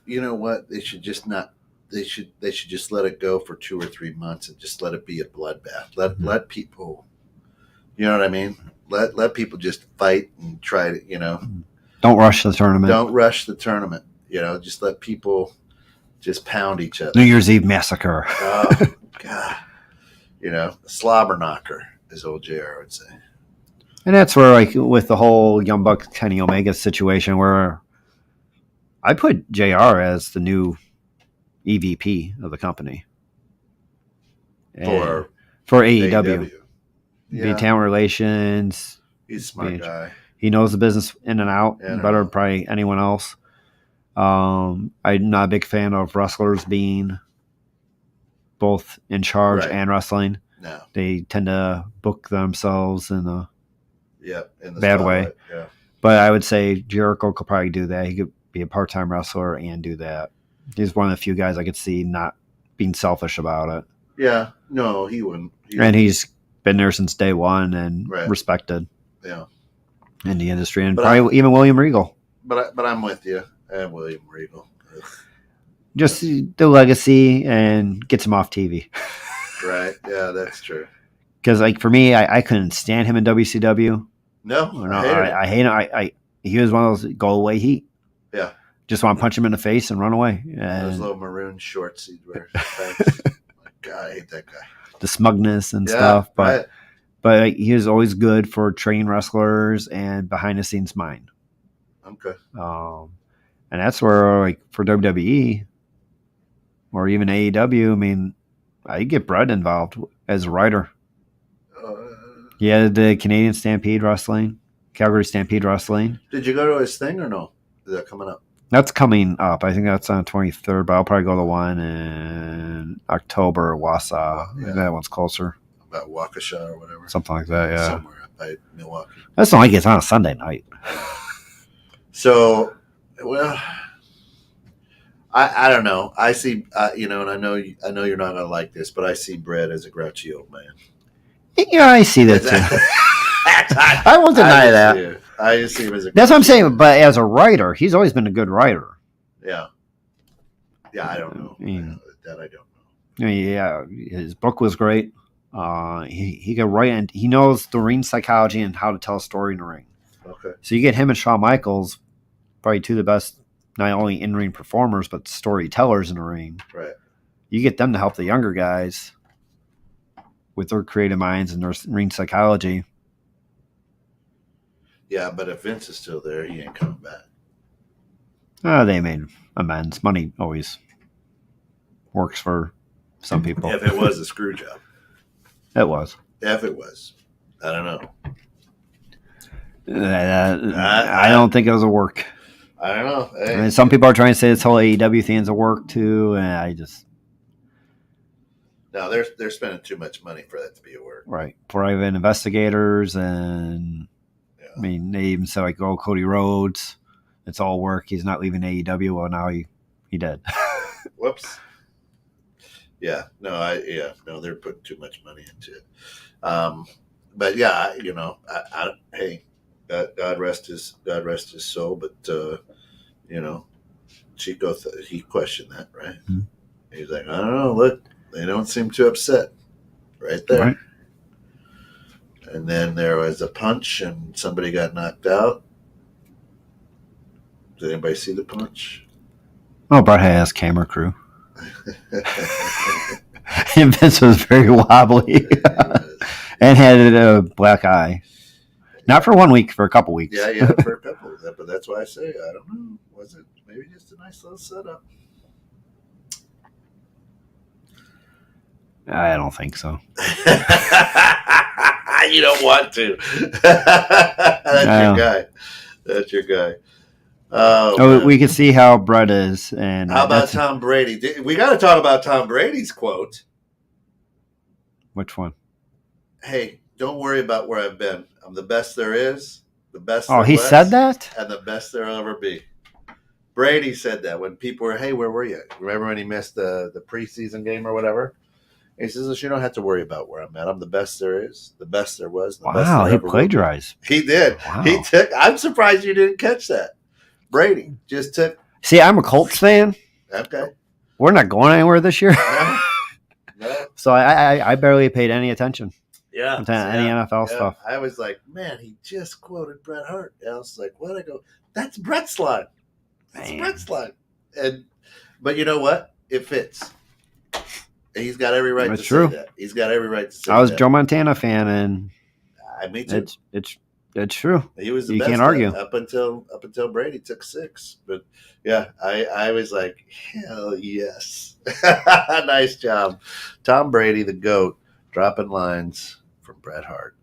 you know what? They should just not. They should just let it go for 2 or 3 months and just let it be a bloodbath. Let people, you know what I mean? Let people just fight and try to, Don't rush the tournament. Don't rush the tournament. Just let people just pound each other. New Year's Eve massacre. Oh God. Slobber knocker, as old JR would say. And that's where, like, with the whole Young Bucks Kenny Omega situation, where I put JR as the new EVP of the company for AEW. Yeah. Be talent relations. He's a smart guy. He knows the business in and out better than probably anyone else. I'm not a big fan of wrestlers being both in charge and wrestling. No. They tend to book themselves in a bad way. Yeah. But I would say Jericho could probably do that. He could be a part-time wrestler and do that. He's one of the few guys I could see not being selfish about it. Yeah. No, he wouldn't. And he's been there since day one and respected in the industry. And probably even William Regal. But I'm with you. And William Regal. Ugh. Just the legacy and gets him off TV. Right. Yeah, that's true. Because, like, for me, I couldn't stand him in WCW. No, I hate him. He was one of those go-away heat. Yeah. Just want to punch him in the face and run away. And those little maroon shorts he'd wear. God, I hate that guy. The smugness and stuff. But he was always good for trained wrestlers and behind-the-scenes mind. Okay. And that's where, like, for WWE, or even AEW. I mean, I get Brett involved as a writer. Yeah, the Canadian Stampede Wrestling, Calgary Stampede Wrestling. Did you go to his thing or no? Is that coming up? That's coming up. I think that's on the 23rd, but I'll probably go to the one in October, Wausau. Yeah. That one's closer. About Waukesha or whatever. Something like that, yeah. Somewhere up by Milwaukee. That's not like it's on a Sunday night. So, well, I don't know. I see, and I know you're not gonna like this, but I see Brett as a grouchy old man. Yeah, I see that too. I won't deny that. I just see him as a. That's what I'm saying. But as a writer, he's always been a good writer. Yeah. Yeah, I don't know. That I don't know. Yeah, his book was great. He can write, and he knows the ring psychology and how to tell a story in the ring. Okay. So you get him and Shawn Michaels, probably two of the best, not only in-ring performers but storytellers in the ring. Right. You get them to help the younger guys with their creative minds and their ring psychology. Yeah, but if Vince is still there, he ain't coming back. They made amends. Money always works for some people. If it was a screw job. It was. If it was. I don't know. I don't think it was a work. I don't know. Hey. I mean, some people are trying to say this whole AEW thing's a work too, and I just... No, they're spending too much money for that to be a work. Right. Private investigators, and I mean, they even said, like, oh, Cody Rhodes, it's all work. He's not leaving AEW. Well, now he did. Whoops. Yeah. No, they're putting too much money into it. But yeah, hey, God rest his soul. But Chico, he questioned that, right? Mm-hmm. He's like, I don't know. Look, they don't seem too upset, right there. Right. And then there was a punch, and somebody got knocked out. Did anybody see the punch? Oh, Brotha has camera crew. And Vince was very wobbly and had a black eye. Not for 1 week, for a couple weeks. Yeah, for a couple. But that's why I say, I don't know. Was it maybe just a nice little setup? I don't think so. You don't want to. That's your guy. Oh, we can see how Brett is. And how about Tom Brady? We got to talk about Tom Brady's quote. Which one? Hey, don't worry about where I've been. I'm the best there is, the best. Oh, he said that? And the best there'll ever be. Brady said that when people were, hey, where were you? Remember when he missed the preseason game or whatever? He says, you don't have to worry about where I'm at. I'm the best there is, the best there was. The best there he plagiarized. He did. Wow. I'm surprised you didn't catch that. Brady just took. See, I'm a Colts fan. Okay. We're not going anywhere this year. No. So I barely paid any attention. Yeah. To any NFL stuff. I was like, man, he just quoted Bret Hart. And I was like, what? I go, that's Bret's line. That's Bret's line. But you know what? It fits. He's got every right to say that. He's got every right to say that. I was a Joe Montana fan, and me too. It's true. He was the you best can't argue up until Brady took 6. But yeah, I was like, hell yes, nice job, Tom Brady, the GOAT, dropping lines from Bret Hart.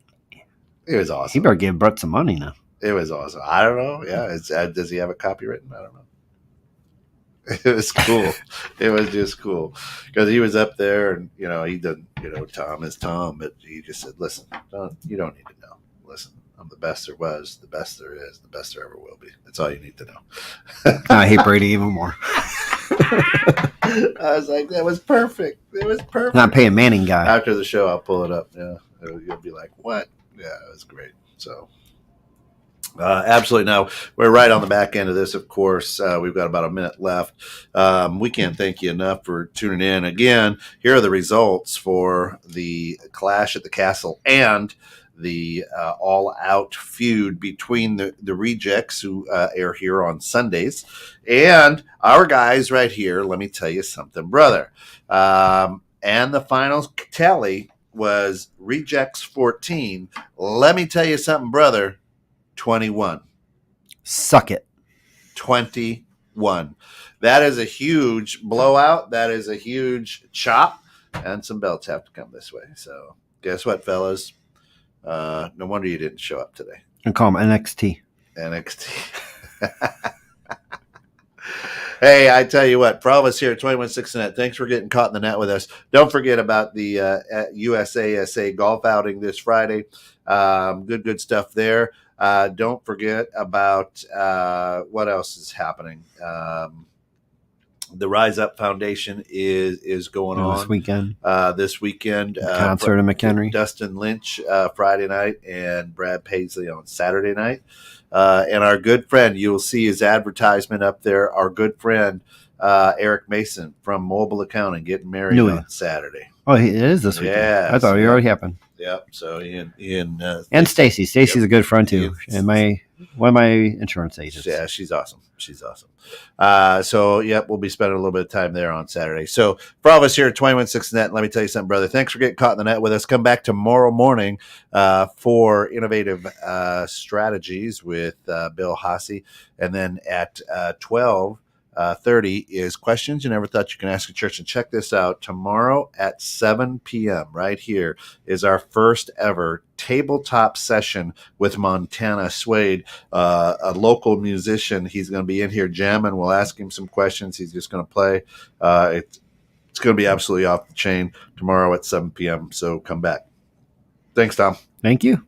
It was awesome. He better give Bret some money now. It was awesome. I don't know. Yeah, does he have a copywritten? I don't know. It was cool. It was just cool because he was up there, and he didn't. Tom is Tom, but he just said, "Listen, you don't need to know. Listen, I'm the best there was, the best there is, the best there ever will be. That's all you need to know." I hate Brady even more. I was like, that was perfect. It was perfect. Not paying Manning guy. After the show, I'll pull it up. Yeah, you'll be like, "What?" Yeah, it was great. So. Absolutely. Now, we're right on the back end of this, of course. We've got about a minute left. We can't thank you enough for tuning in. Again, here are the results for the Clash at the Castle and the all-out feud between the Rejects, who air here on Sundays, and our guys right here. Let me tell you something, brother. And the final tally was Rejects 14. Let me tell you something, brother. 21. Suck it. 21. 1. That is a huge blowout. That is a huge chop. And some belts have to come this way. So guess what, fellas? No wonder you didn't show up today. And call them NXT. Hey, I tell you what, for all of us here at 21-6 Net, thanks for getting caught in the net with us. Don't forget about the USASA golf outing this Friday. Good stuff there. Don't forget about what else is happening. The Rise Up Foundation is going on this weekend. Concert in McHenry. Dustin Lynch Friday night and Brad Paisley on Saturday night. And our good friend, you will see his advertisement up there. Our good friend Eric Mason from Mobile Accounting getting married on Saturday. Oh, it is this weekend. Yeah, I thought it already happened. Yep. So Ian and Stacy. Stacy's a good friend too, and one of my insurance agents. Yeah, she's awesome. So we'll be spending a little bit of time there on Saturday. So for all of us here at 21-6 Net, let me tell you something, brother. Thanks for getting caught in the net with us. Come back tomorrow morning for innovative strategies with Bill Hasse, and then at 12:30 is questions you never thought you can ask at church. And check this out. Tomorrow at 7 p.m. right here is our first ever tabletop session with Montana Suede, a local musician. He's going to be in here jamming. We'll ask him some questions. He's just going to play. It's going to be absolutely off the chain tomorrow at 7 p.m. So come back. Thanks, Tom. Thank you.